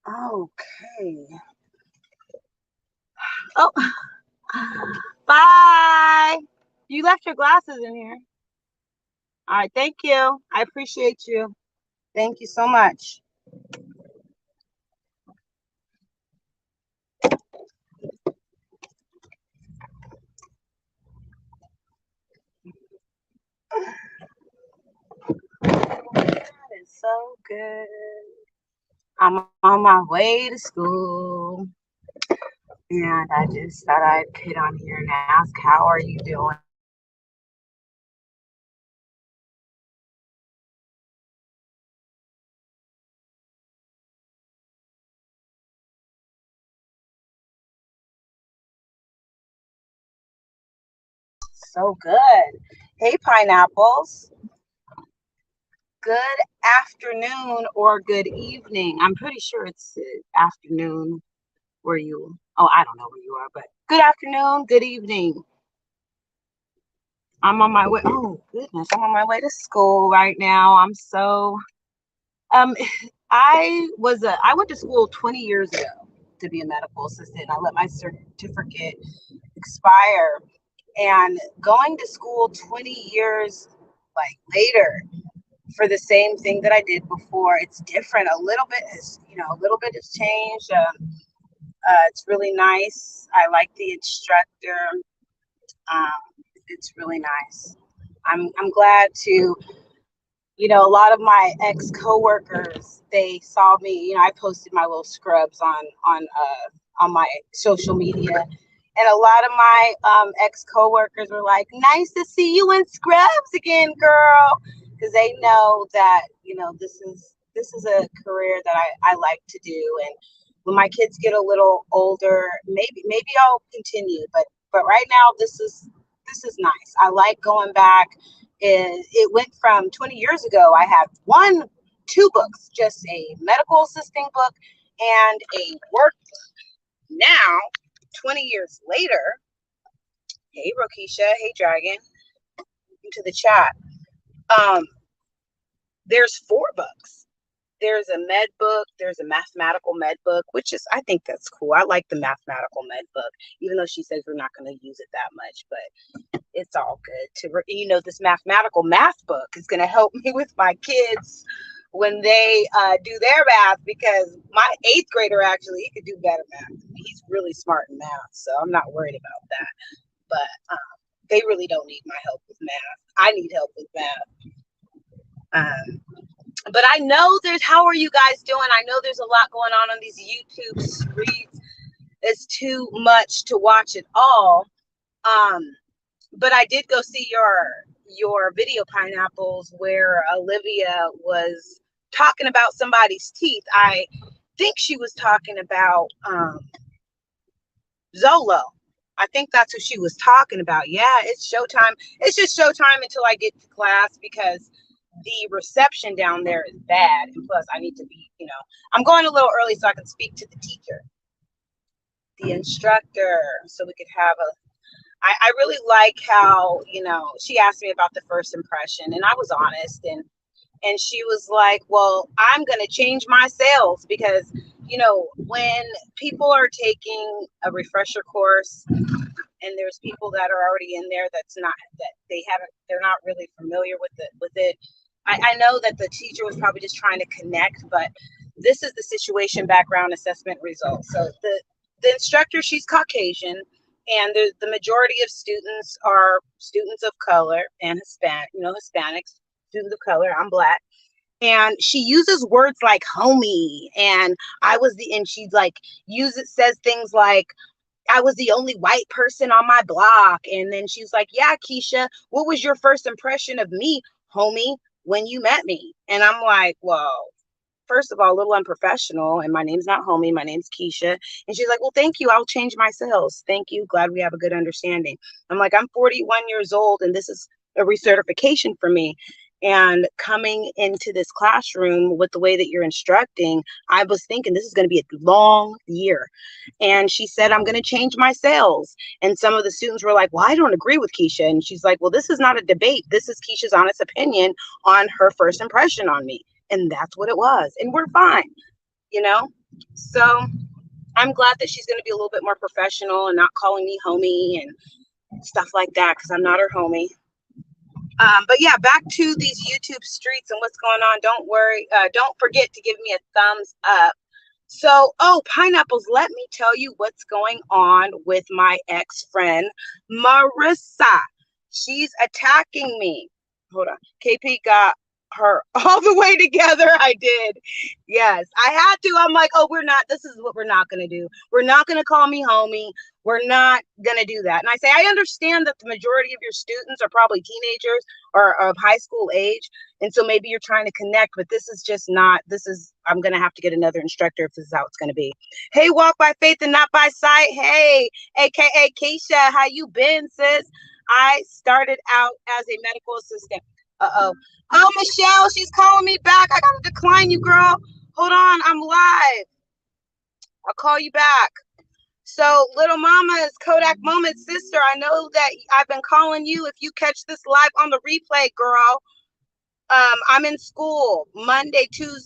Okay. Oh, bye. You left your glasses in here. All right. Thank you. I appreciate you. Thank you so much. That is so good. I'm on my way to school, and I just thought I'd get on here and ask, how are you doing? So good. Hey, pineapples. Good afternoon or good evening. I'm pretty sure it's afternoon where you, oh, I don't know where you are, but good afternoon, good evening. I'm on my way. Oh, goodness. I'm on my way to school right now. I'm so, um, I went to school 20 years ago to be a medical assistant. I let my certificate expire, and going to school 20 years like later for the same thing that I did before. It's different. A little bit has, a little bit has changed. It's really nice. I like the instructor. It's really nice. I'm glad to, a lot of my ex coworkers, they saw me. I posted my little scrubs on my social media, and a lot of my ex coworkers were like, "Nice to see you in scrubs again, girl," because they know that this is a career that I like to do. And when my kids get a little older, maybe I'll continue. But right now, this is nice. I like going back. It went from 20 years ago. I had two books, just a medical assisting book and a work book. Now, 20 years later, hey Rokesha, hey Dragon, into the chat. Um, there's four books. There's a med book, there's a mathematical med book, which is, I think that's cool. I like the mathematical med book, even though she says we're not going to use it that much, but it's all good this mathematical math book is going to help me with my kids when they do their math, because my eighth grader, actually, he could do better math. He's really smart in math, so I'm not worried about that. But they really don't need my help with math. I need help with math. But I know how are you guys doing? I know there's a lot going on these YouTube streets. It's too much to watch it all. But I did go see your video, Pineapples, where Olivia was talking about somebody's teeth. I think she was talking about Zolo. I think that's who she was talking about. Yeah, it's showtime. It's just showtime until I get to class, because the reception down there is bad. And plus, I need to be, I'm going a little early so I can speak to the teacher, the instructor, so we could have I really like how, she asked me about the first impression, and I was honest, and she was like, well, I'm going to change my sales, because, when people are taking a refresher course and there's people that are already in there they're not really familiar with it. I know that the teacher was probably just trying to connect, but this is the situation background assessment results. So the instructor, she's Caucasian, and the majority of students are students of color and Hispanics, students of color. I'm Black. And she uses words like homie, and she's like, says things like, I was the only white person on my block. And then she's like, yeah, Keisha, what was your first impression of me, homie, when you met me? And I'm like, well, first of all, a little unprofessional. And my name's not homie. My name's Keisha. And she's like, well, thank you. I'll change my sales. Thank you. Glad we have a good understanding. I'm like, I'm 41 years old, and this is a recertification for me. And coming into this classroom with the way that you're instructing, I was thinking this is going to be a long year. And she said, I'm going to change my sales. And some of the students were like, well, I don't agree with Keisha. And she's like, well, this is not a debate. This is Keisha's honest opinion on her first impression on me. And that's what it was. And we're fine, you know? So I'm glad that she's going to be a little bit more professional and not calling me homie and stuff like that, because I'm not her homie. But yeah, back to these YouTube streets and what's going on. Don't worry. Don't forget to give me a thumbs up. So, oh, pineapples, let me tell you what's going on with my ex-friend, Marissa. She's attacking me. Hold on. KP got her all the way together. I did. Yes, I had to. I'm like, oh, this is what we're not going to do. We're not going to call me homie. We're not going to do that. And I say, I understand that the majority of your students are probably teenagers or of high school age. And so maybe you're trying to connect, but this is just not, I'm going to have to get another instructor if this is how it's going to be. Hey, walk by faith and not by sight. Hey, AKA Keisha, how you been, sis? I started out as a medical assistant. Uh-oh. Oh, Michelle, she's calling me back. I got to decline you, girl. Hold on, I'm live. I'll call you back. So, little mama's Kodak Moment sister, I know that I've been calling you. If you catch this live on the replay, girl, I'm in school Monday through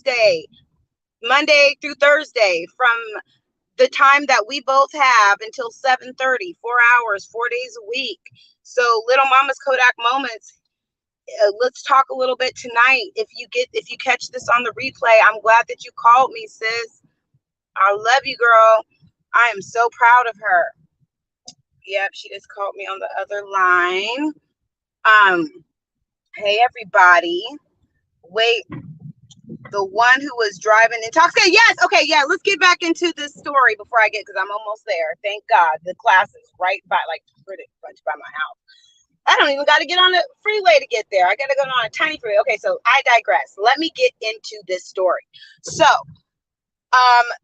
Thursday from the time that we both have until 7:30, 4 hours, 4 days a week. So little mama's Kodak Moments. Let's talk a little bit tonight. If you catch this on the replay, I'm glad that you called me, sis. I love you, girl. I am so proud of her. Yep, she just called me on the other line. Hey everybody. Wait, the one who was driving intoxicated. Yes, okay, yeah. Let's get back into this story before I because I'm almost there. Thank God, the class is right by, like, pretty much by my house. I don't even got to get on the freeway to get there. I got to go on a tiny freeway. Okay, so I digress. Let me get into this story. So,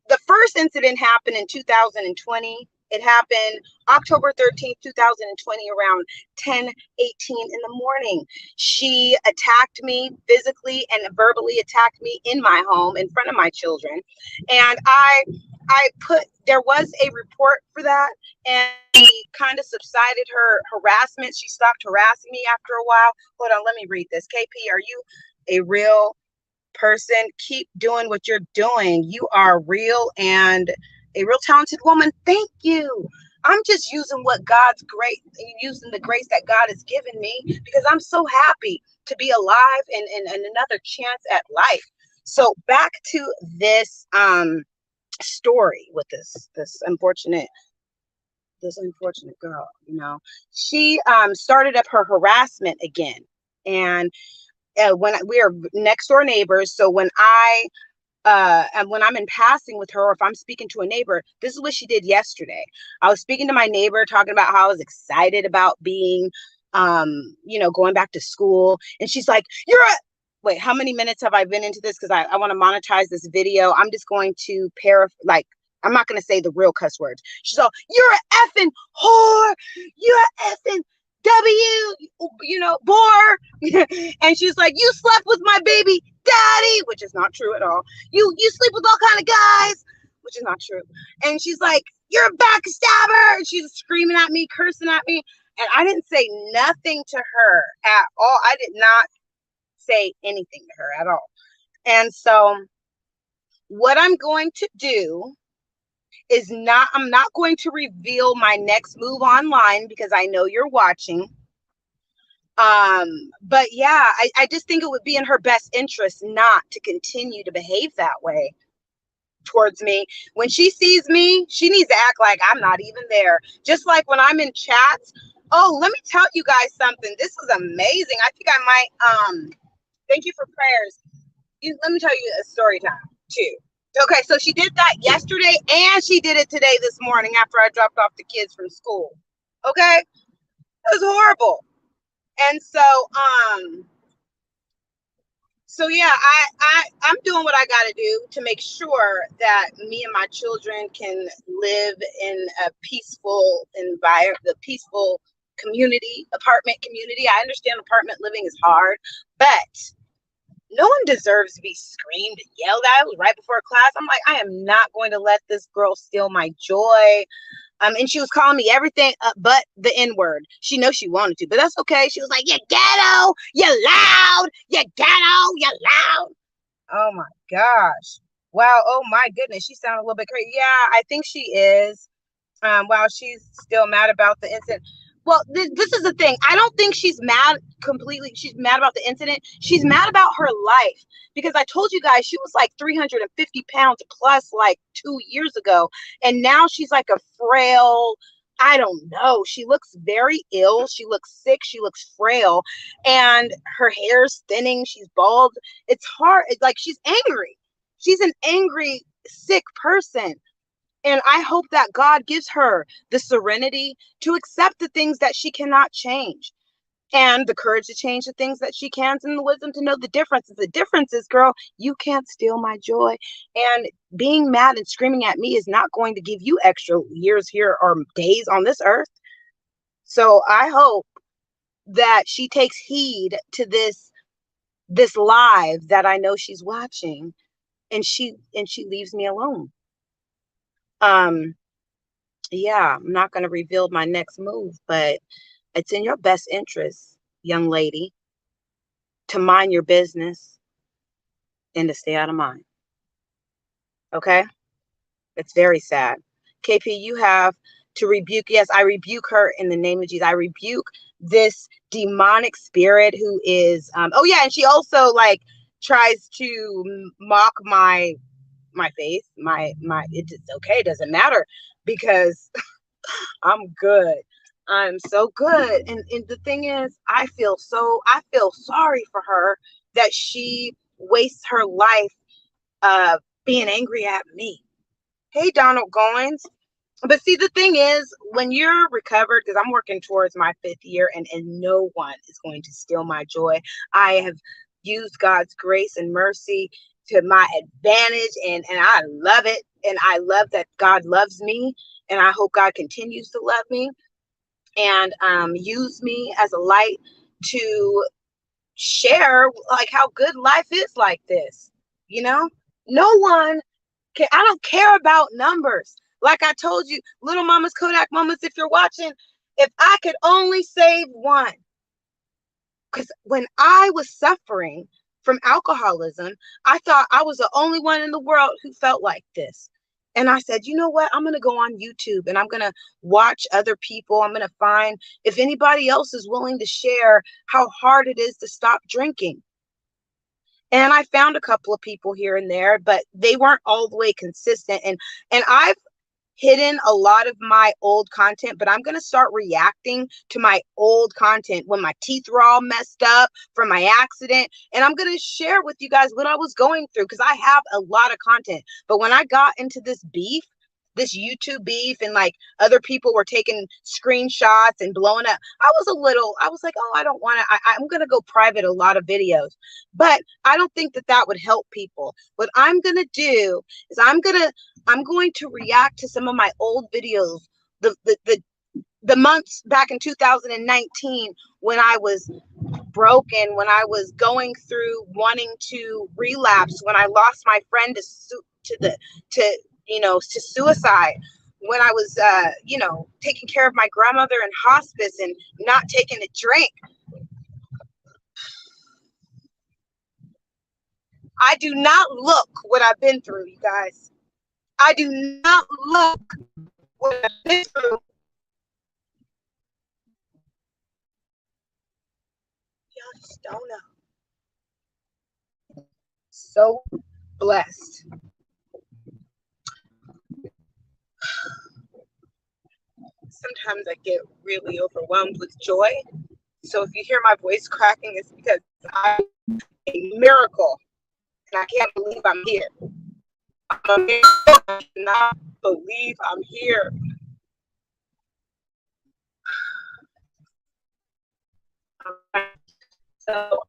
the first incident happened in 2020. It happened October 13th, 2020, around 10:18 in the morning. She attacked me physically and verbally attacked me in my home in front of my children. And there was a report for that, and she kind of subsided her harassment. She stopped harassing me after a while. Hold on, let me read this. KP, are you a real person? Keep doing what you're doing. You are real and a real talented woman. Thank you. I'm just using using the grace that God has given me, because I'm so happy to be alive and another chance at life. So back to this story with this unfortunate girl. She started up her harassment again. And when we are next door neighbors, so when I'm in passing with her, or if I'm speaking to a neighbor, this is what she did yesterday. I was speaking to my neighbor, talking about how I was excited about being, going back to school. And she's like, wait, how many minutes have I been into this? Because I want to monetize this video. I'm just going to I'm not going to say the real cuss words. She's all, you're an effing whore. You're an effing bore. And she's like, you slept with my baby daddy, which is not true at all. You sleep with all kind of guys, which is not true. And she's like, you're a backstabber. And she's screaming at me, cursing at me. And I didn't say nothing to her at all. I did not say anything to her at all. And so what I'm going to do is I'm not going to reveal my next move online, because I know you're watching. But yeah, I just think it would be in her best interest not to continue to behave that way towards me. When she sees me, she needs to act like I'm not even there. Just like when I'm in chats. Oh, let me tell you guys something. This is amazing. I think I might, thank you for prayers. Let me tell you a story time too. Okay, so she did that yesterday, and she did it today, this morning, after I dropped off the kids from school. Okay, it was horrible. And so yeah, I'm doing what I got to do to make sure that me and my children can live in a peaceful environment, the peaceful apartment community. I understand apartment living is hard, but no one deserves to be screamed and yelled at. It was right before class. I'm like, I am not going to let this girl steal my joy. And she was calling me everything but the N-word. She knows she wanted to, but that's okay. She was like, you ghetto, you loud, you ghetto, you loud. Oh my gosh. Wow. Oh my goodness. She sounded a little bit crazy. Yeah, I think she is. While she's still mad about the incident. Well, this is the thing. I don't think she's mad completely. She's mad about the incident. She's mad about her life because I told you guys she was like 350 pounds plus like 2 years ago. And now she's like a frail, I don't know. She looks very ill. She looks sick. She looks frail. And her hair's thinning. She's bald. It's hard. It's like she's angry. She's an angry, sick person. And I hope that God gives her the serenity to accept the things that she cannot change and the courage to change the things that she can and the wisdom to know the differences. The difference is, girl, you can't steal my joy. And being mad and screaming at me is not going to give you extra years here or days on this earth. So I hope that she takes heed to this live that I know she's watching and she leaves me alone. Yeah, I'm not going to reveal my next move, but it's in your best interest, young lady, to mind your business and to stay out of mine. Okay? It's very sad. KP, you have to rebuke. Yes, I rebuke her in the name of Jesus. I rebuke this demonic spirit who is, oh yeah, and she also like tries to mock my face, it's okay, it doesn't matter because I'm good. I'm so good. And the thing is, I feel sorry for her that she wastes her life being angry at me. Hey, Donald Goins. But see, the thing is, when you're recovered, because I'm working towards my 5th year and no one is going to steal my joy. I have used God's grace and mercy to my advantage and I love it. And I love that God loves me. And I hope God continues to love me and use me as a light to share like how good life is like this. You know, no one can. I don't care about numbers. Like I told you, little mamas, Kodak mamas, if you're watching, if I could only save one, because when I was suffering from alcoholism, I thought I was the only one in the world who felt like this. And I said, you know what? I'm going to go on YouTube and I'm going to watch other people. I'm going to find if anybody else is willing to share how hard it is to stop drinking. And I found a couple of people here and there, but they weren't all the way consistent. And I've hidden a lot of my old content, but I'm going to start reacting to my old content when my teeth were all messed up from my accident. And I'm going to share with you guys what I was going through because I have a lot of content. But when I got into this beef, this YouTube beef, and like other people were taking screenshots and blowing up, I was like, oh, I don't want to, I'm going to go private a lot of videos, but I don't think that that would help people. What I'm going to do is I'm going to react to some of my old videos, the months back in 2019 when I was broken, when I was going through wanting to relapse, when I lost my friend to suicide, when I was taking care of my grandmother in hospice and not taking a drink. I do not look what I've been through, you guys. I do not look what I've been through. Y'all just don't know. So blessed. Sometimes I get really overwhelmed with joy. So if you hear my voice cracking, it's because I'm a miracle. And I can't believe I'm here. I'm a miracle. I cannot believe I'm here. So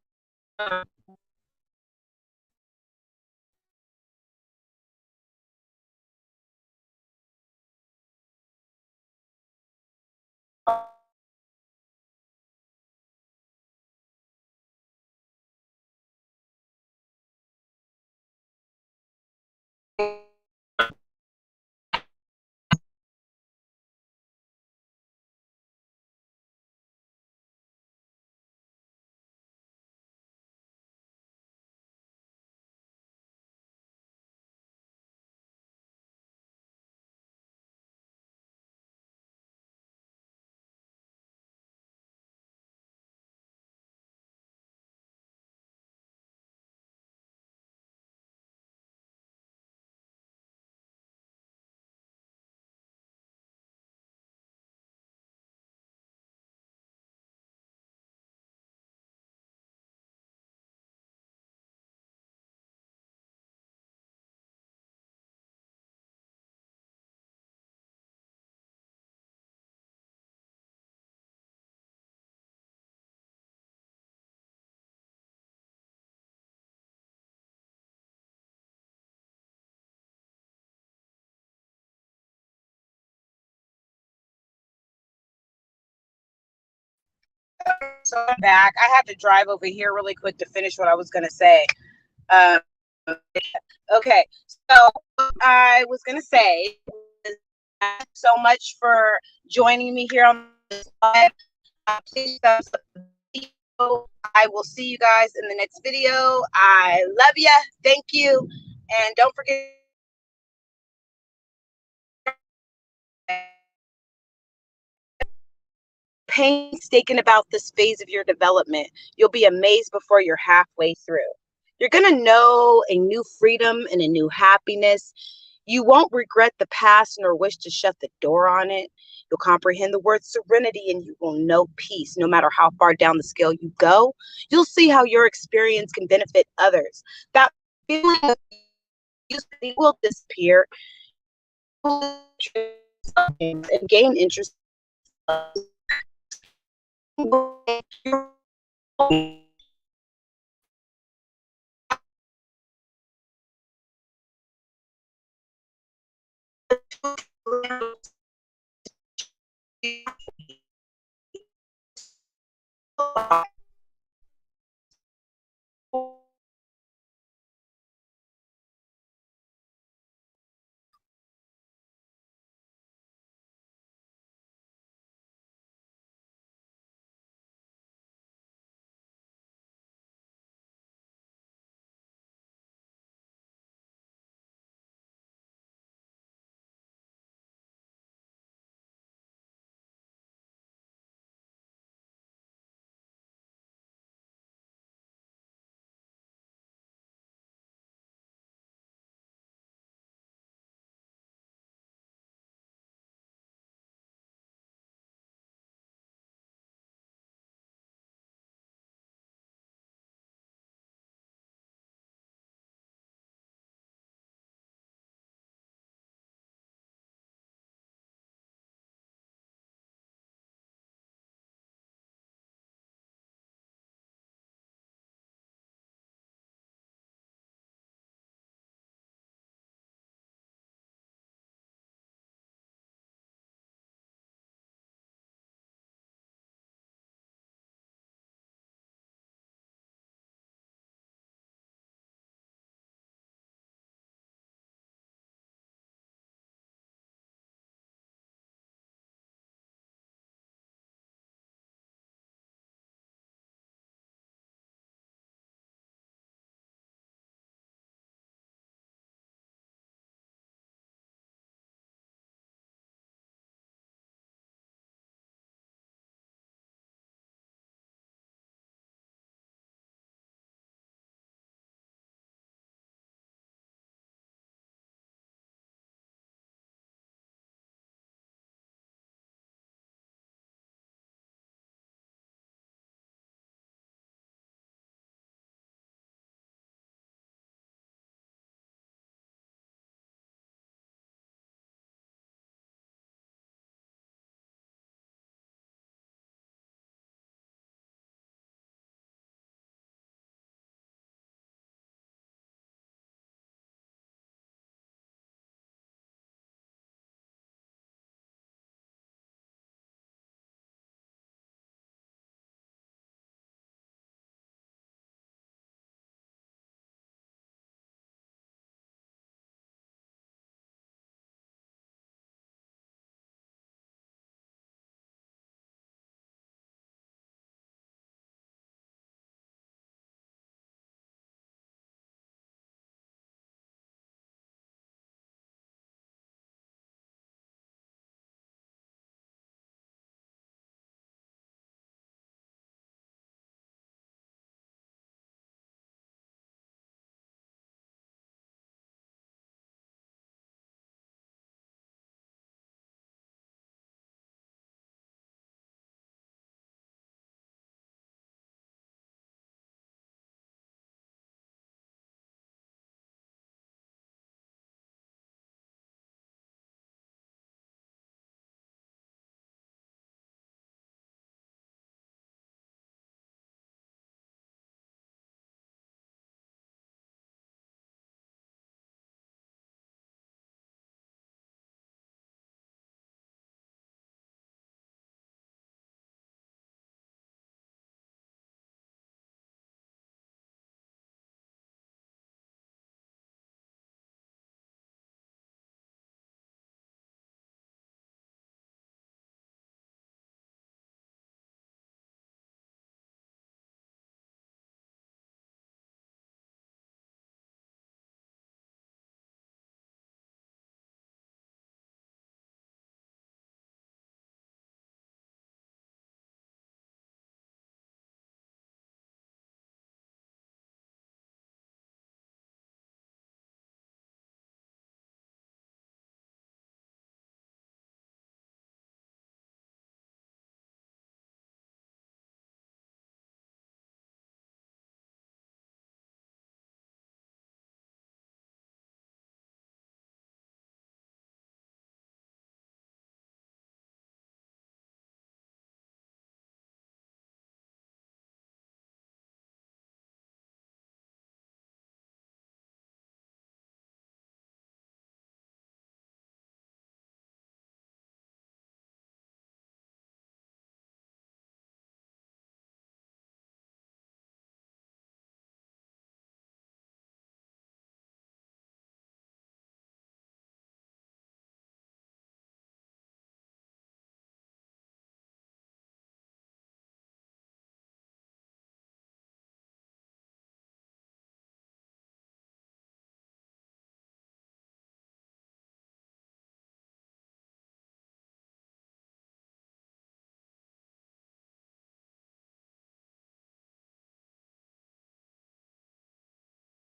So I'm back. I had to drive over here really quick to finish what I was going to say. Um, okay, so what I was going to say is thank you so much for joining me here on this live. Please thumbs up the video. I will see you guys in the next video. I love you. Thank you. And don't forget, painstaking about this phase of your development. You'll be amazed before you're halfway through. You're going to know a new freedom and a new happiness. You won't regret the past nor wish to shut the door on it. You'll comprehend the word serenity and you will know peace. No matter how far down the scale you go, you'll see how your experience can benefit others. That feeling of usually will disappear and gain interest.